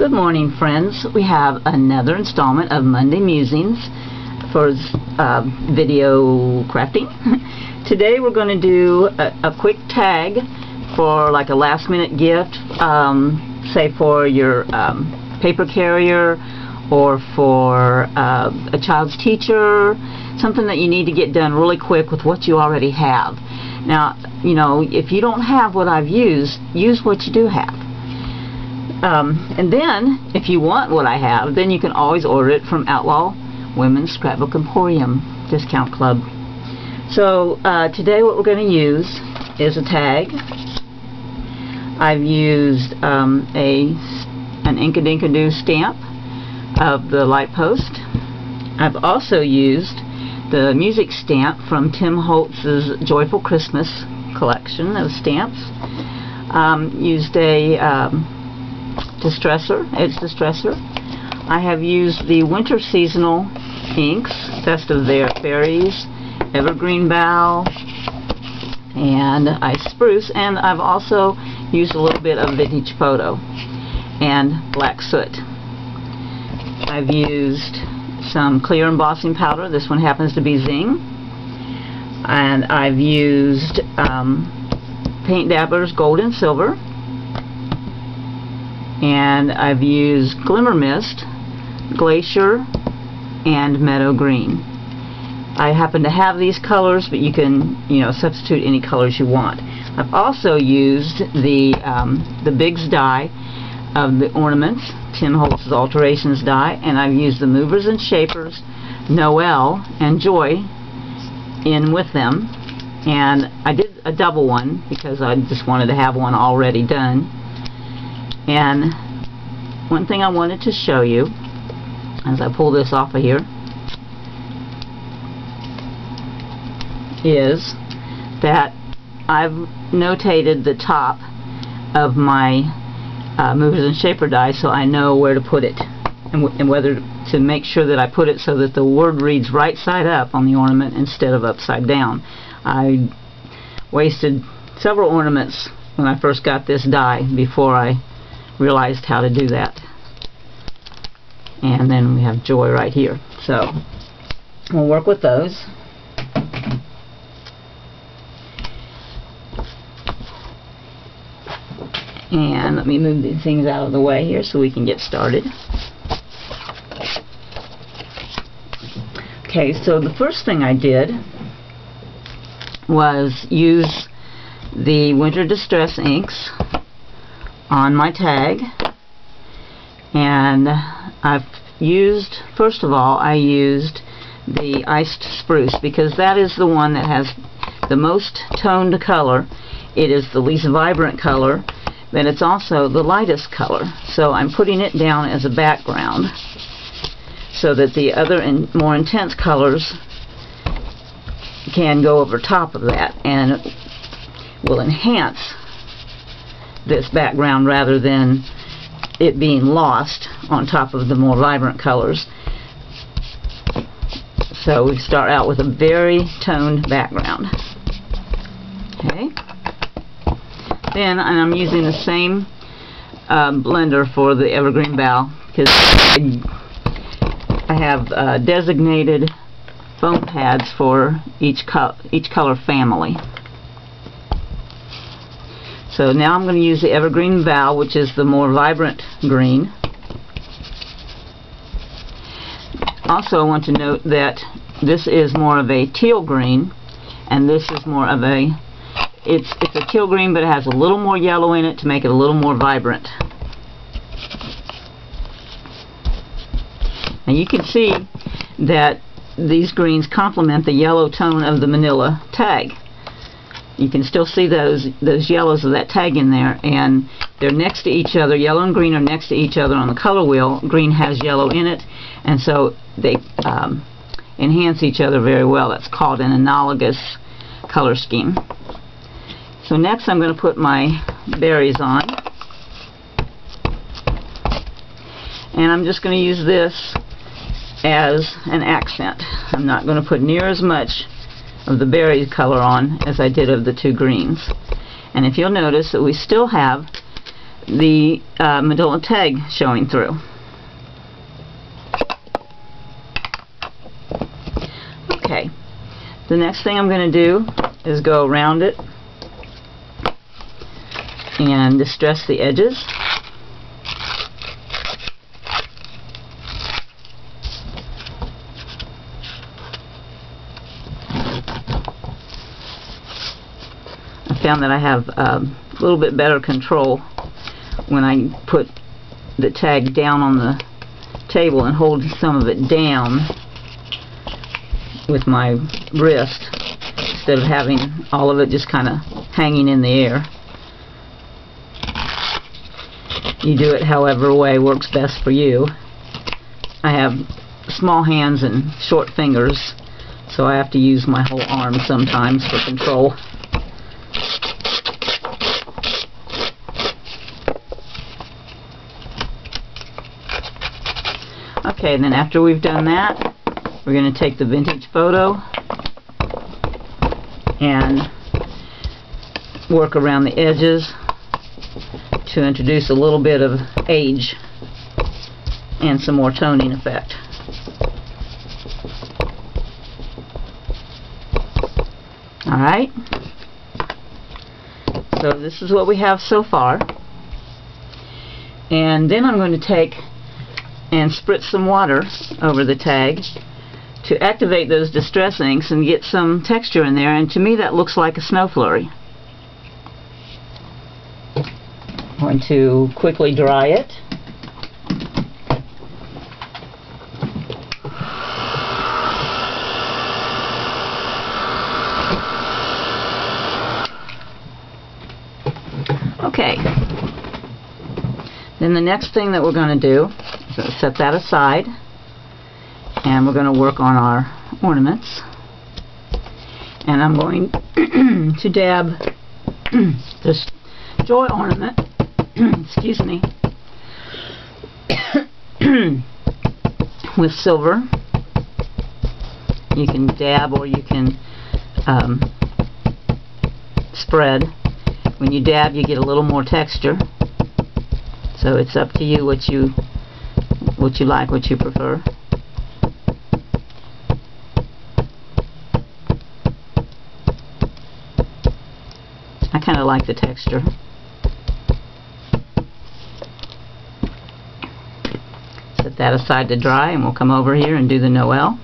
Good morning, friends. We have another installment of Monday Musings for video crafting. Today we're going to do a quick tag for like a last-minute gift, say for your paper carrier or for a child's teacher, something that you need to get done really quick with what you already have. Now, you know, if you don't have what I've used, use what you do have. And then, if you want what I have, then you can always order it from Outlaw Women's Scrapbook Emporium Discount Club. So, today what we're going to use is a tag. I've used an Inkadinkadoo stamp of the light post. I've also used the music stamp from Tim Holtz's Joyful Christmas collection of stamps. Used a edge distressor. I have used the winter seasonal inks, Festive Fairies, Evergreen Bough, and Ice Spruce, and I've also used a little bit of Vintage Photo and Black Soot. I've used some clear embossing powder. This one happens to be Zing. And I've used Paint Dabbler's Gold and Silver. And I've used Glimmer Mist, Glacier, and Meadow Green. I happen to have these colors, but you can, substitute any colors you want. I've also used the Biggs die of the ornaments, Tim Holtz's Alterations die, and I've used the Movers and Shapers, Noel, and Joy in with them. And I did a double one because I just wanted to have one already done. And one thing I wanted to show you as I pull this off of here is that I've notated the top of my Movers and Shaper die so I know where to put it and whether to make sure that I put it so that the word reads right side up on the ornament instead of upside down. I wasted several ornaments when I first got this die before I realized how to do that. And then we have Joy right here. So we'll work with those. And let me move these things out of the way here so we can get started. Okay, so the first thing I did was use the Winter Distress inks on my tag, and I've used, first of all, I used the Iced Spruce because that is the one that has the most toned color. It is the least vibrant color, but it's also the lightest color. So I'm putting it down as a background so that the other more intense colors can go over top of that and will enhance this background rather than it being lost on top of the more vibrant colors. So we start out with a very toned background. Okay. Then I'm using the same blender for the Evergreen Bough because I have designated foam pads for each color family. So now I'm going to use the Evergreen Bough, which is the more vibrant green. Also, I want to note that this is more of a teal green, and this is more of a, it's a teal green, but it has a little more yellow in it to make it a little more vibrant. And you can see that these greens complement the yellow tone of the manila tag. You can still see those yellows of that tag in there, and they're next to each other. Yellow and green are next to each other on the color wheel. Green has yellow in it, and so they enhance each other very well. That's called an analogous color scheme. So next I'm going to put my berries on, and I'm just going to use this as an accent. I'm not going to put near as much of the berry color on as I did of the two greens. And if you'll notice that we still have the manila tag showing through. Okay, the next thing I'm going to do is go around it and distress the edges. I found that I have a little bit better control when I put the tag down on the table and hold some of it down with my wrist instead of having all of it just kind of hanging in the air. You do it however way works best for you. I have small hands and short fingers, so I have to use my whole arm sometimes for control. Okay, and then after we've done that, we're going to take the vintage photo and work around the edges to introduce a little bit of age and some more toning effect. Alright, so this is what we have so far, and then I'm going to take and spritz some water over the tag to activate those distress inks and get some texture in there, and to me that looks like a snow flurry. I'm going to quickly dry it. Okay, then the next thing that we're going to do is set that aside, and we're going to work on our ornaments. And I'm going to dab this joy ornament excuse me, with silver. You can dab or you can spread. When you dab, you get a little more texture, so it's up to you what you like, what you prefer. I kind of like the texture. Set that aside to dry, and we'll come over here and do the Noel.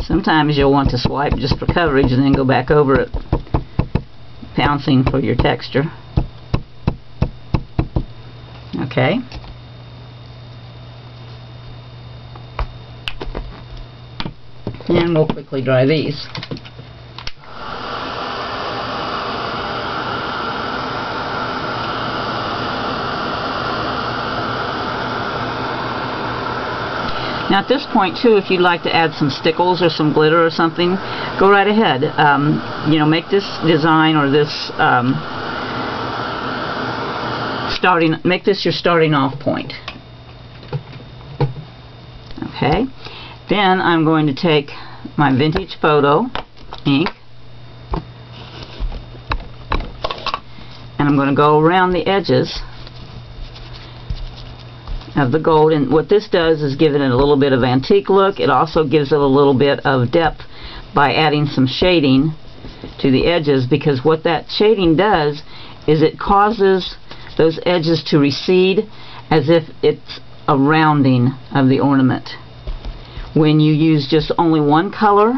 Sometimes you'll want to swipe just for coverage and then go back over it, pouncing for your texture. Okay. And we'll quickly dry these. Now at this point too, if you'd like to add some stickles or some glitter or something, go right ahead. You know, make this design or this make this your starting off point. Okay. Then I'm going to take my vintage photo ink and I'm going to go around the edges of the gold, and what this does is give it a little bit of antique look. It also gives it a little bit of depth by adding some shading to the edges, because what that shading does is it causes those edges to recede as if it's a rounding of the ornament. When you use just only one color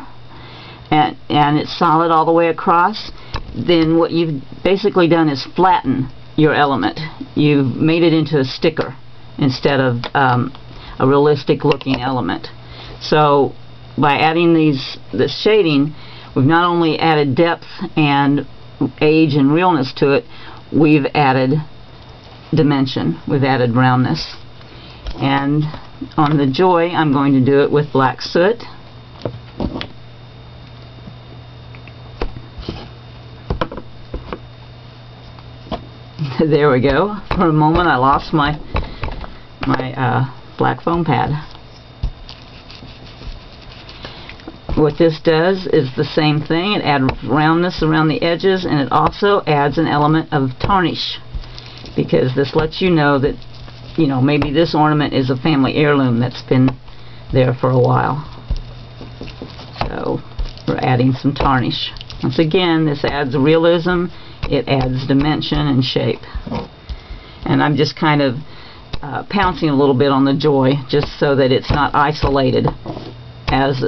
and it's solid all the way across, then what you've basically done is flatten your element. You've made it into a sticker instead of a realistic looking element. So by adding this shading, we've not only added depth and age and realness to it, we've added dimension, we've added roundness. And On the joy, I'm going to do it with black soot. There we go. For a moment I lost my black foam pad. What this does is the same thing. It adds roundness around the edges, and it also adds an element of tarnish, because this lets you know that, you know, maybe this ornament is a family heirloom that's been there for a while. So we're adding some tarnish. Once again, this adds realism, it adds dimension and shape. And I'm just kind of pouncing a little bit on the joy, just so that it's not isolated as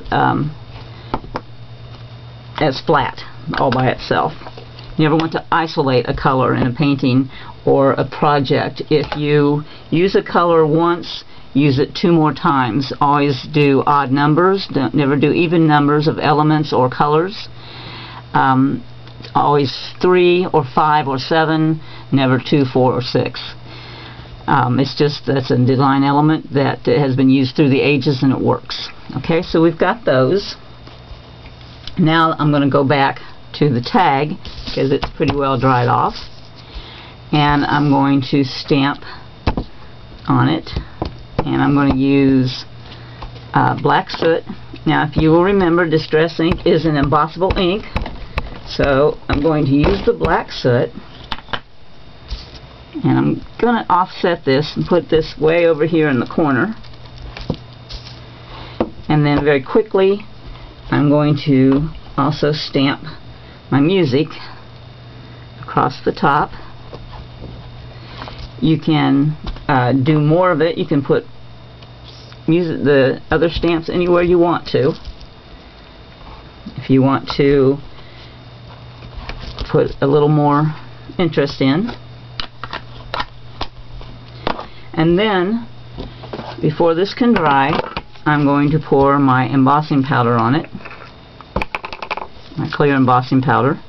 flat all by itself. You never want to isolate a color in a painting or a project. If you use a color once, use it 2 more times. Always do odd numbers. Never do even numbers of elements or colors. Always 3 or 5 or 7, never 2, 4 or 6. It's just, that's a design element that has been used through the ages, and it works. Okay, so we've got those. Now I'm going to go back to the tag, because it's pretty well dried off, and I'm going to stamp on it, and I'm going to use black soot. Now, if you will remember, Distress ink is an embossable ink, so I'm going to use the black soot, and I'm going to offset this and put this way over here in the corner, and then very quickly I'm going to also stamp my music across the top. You can do more of it. You can put the other stamps anywhere you want to. If you want to put a little more interest in. And then, before this can dry, I'm going to pour my embossing powder on it, my clear embossing powder.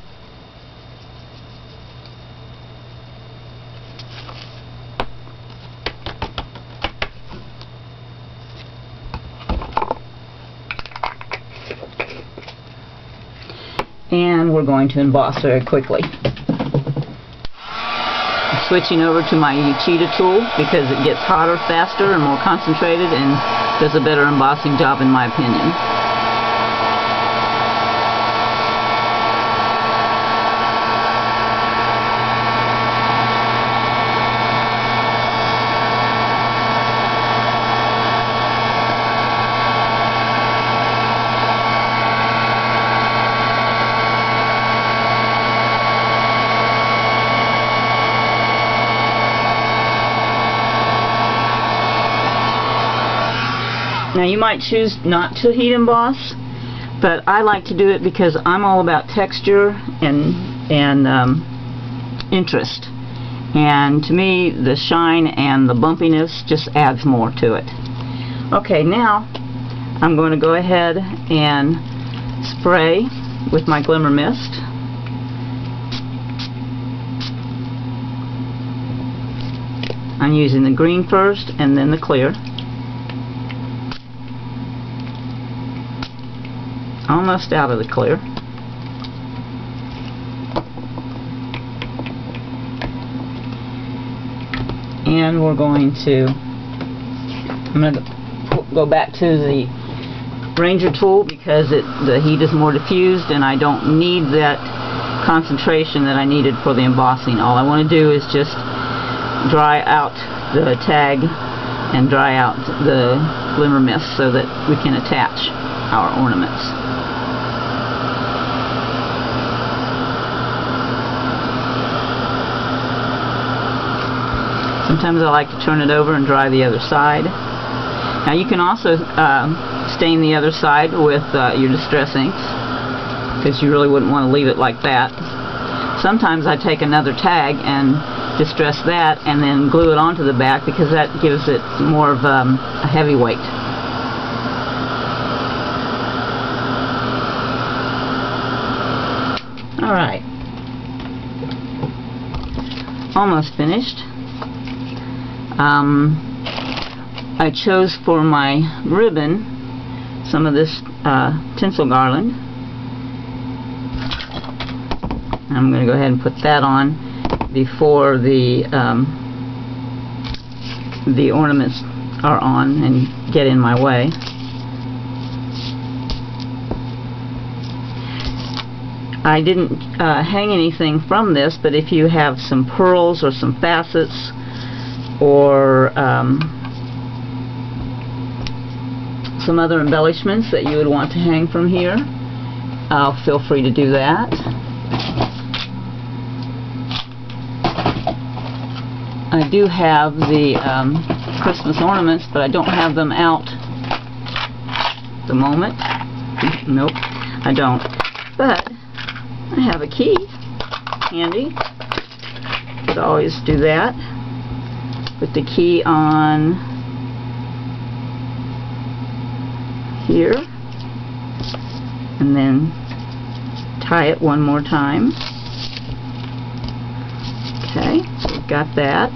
And we're going to emboss very quickly. I'm switching over to my cheetah tool because it gets hotter faster and more concentrated and does a better embossing job, in my opinion. Now, you might choose not to heat emboss, but I like to do it because I'm all about texture and interest. And to me, the shine and the bumpiness just adds more to it. Okay, now I'm going to go ahead and spray with my glimmer mist. I'm using the green first and then the clear. Almost out of the clear. And we're going to, I'm going to go back to the Ranger tool because the heat is more diffused and I don't need that concentration that I needed for the embossing. All I want to do is just dry out the tag and dry out the glimmer mist so that we can attach our ornaments. Sometimes I like to turn it over and dry the other side. Now you can also stain the other side with your Distress inks, because you really wouldn't want to leave it like that. Sometimes I take another tag and distress that and then glue it onto the back because that gives it more of a heavy weight. Alright. Almost finished. I chose for my ribbon some of this tinsel garland. I'm going to go ahead and put that on before the ornaments are on and get in my way. I didn't hang anything from this, but if you have some pearls or some facets or some other embellishments that you would want to hang from here, feel free to do that. I do have the Christmas ornaments, but I don't have them out at the moment. Nope, I don't. But I have a key handy. Could always do that. Put the key on here, and then tie it one more time. Okay, so we've got that.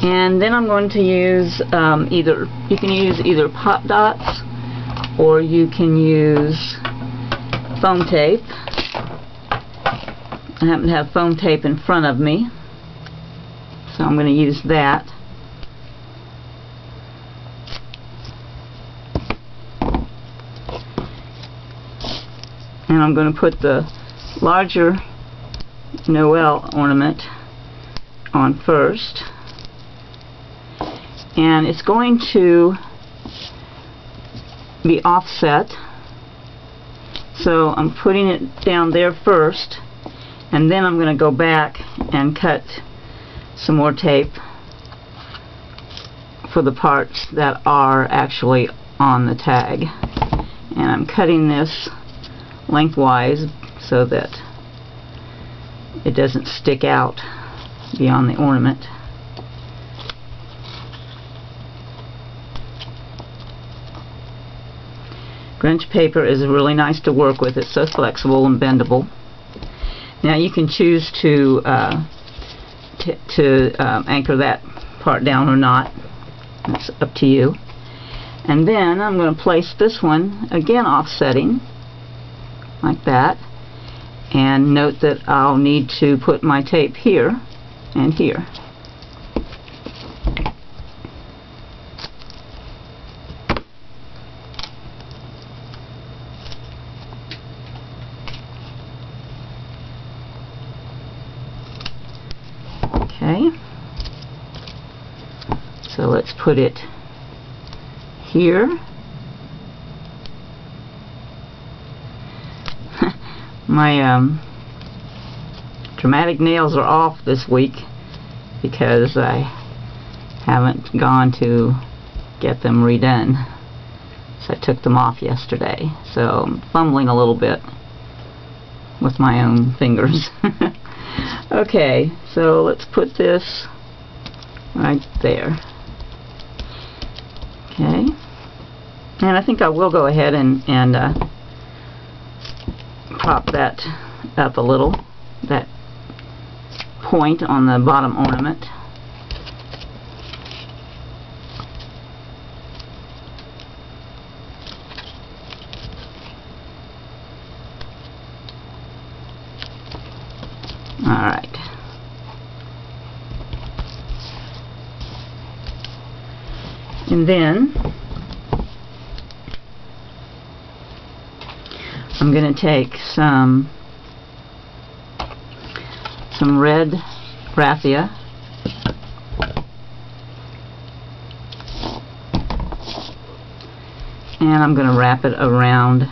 And then I'm going to use you can use either pop dots or you can use foam tape. I happen to have foam tape in front of me, so I'm going to use that. And I'm going to put the larger Noel ornament on first, and it's going to be offset, so I'm putting it down there first, and then I'm going to go back and cut some more tape for the parts that are actually on the tag. And I'm cutting this lengthwise so that it doesn't stick out beyond the ornament. Grinch paper is really nice to work with. It's so flexible and bendable. Now you can choose to anchor that part down or not. It's up to you. And then I'm going to place this one again offsetting like that, and note that I'll need to put my tape here and here. Okay, so let's put it here. My dramatic nails are off this week because I haven't gone to get them redone. So I took them off yesterday. So I'm fumbling a little bit with my own fingers. Okay, so let's put this right there. Okay, and I think I will go ahead and pop that up a little, that point on the bottom ornament. Alright. And then I'm going to take some red raffia, and I'm going to wrap it around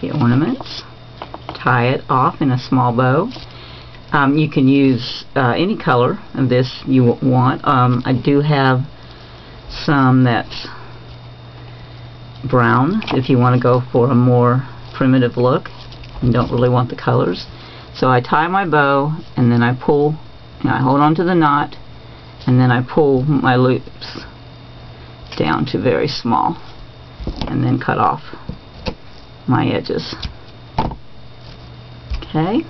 the ornaments, tie it off in a small bow. You can use any color of this you want. I do have some that's brown if you want to go for a more primitive look and don't really want the colors. So I tie my bow, and then I pull, I hold on to the knot, and then I pull my loops down to very small, and then cut off my edges. Okay.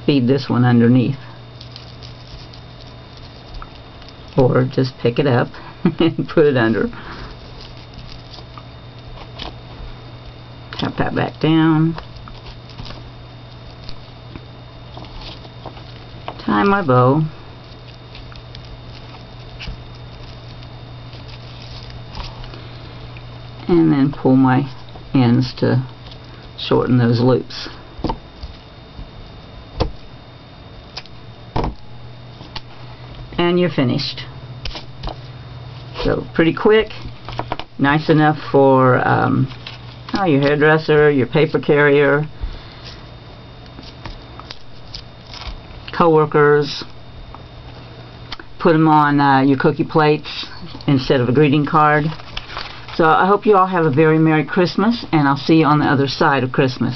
feed this one underneath. Or just pick it up and put it under. Tap that back down. Tie my bow. And then pull my ends to shorten those loops. And you're finished. So pretty quick, nice enough for your hairdresser, your paper carrier, co-workers. Put them on your cookie plates instead of a greeting card. So I hope you all have a very Merry Christmas, and I'll see you on the other side of Christmas.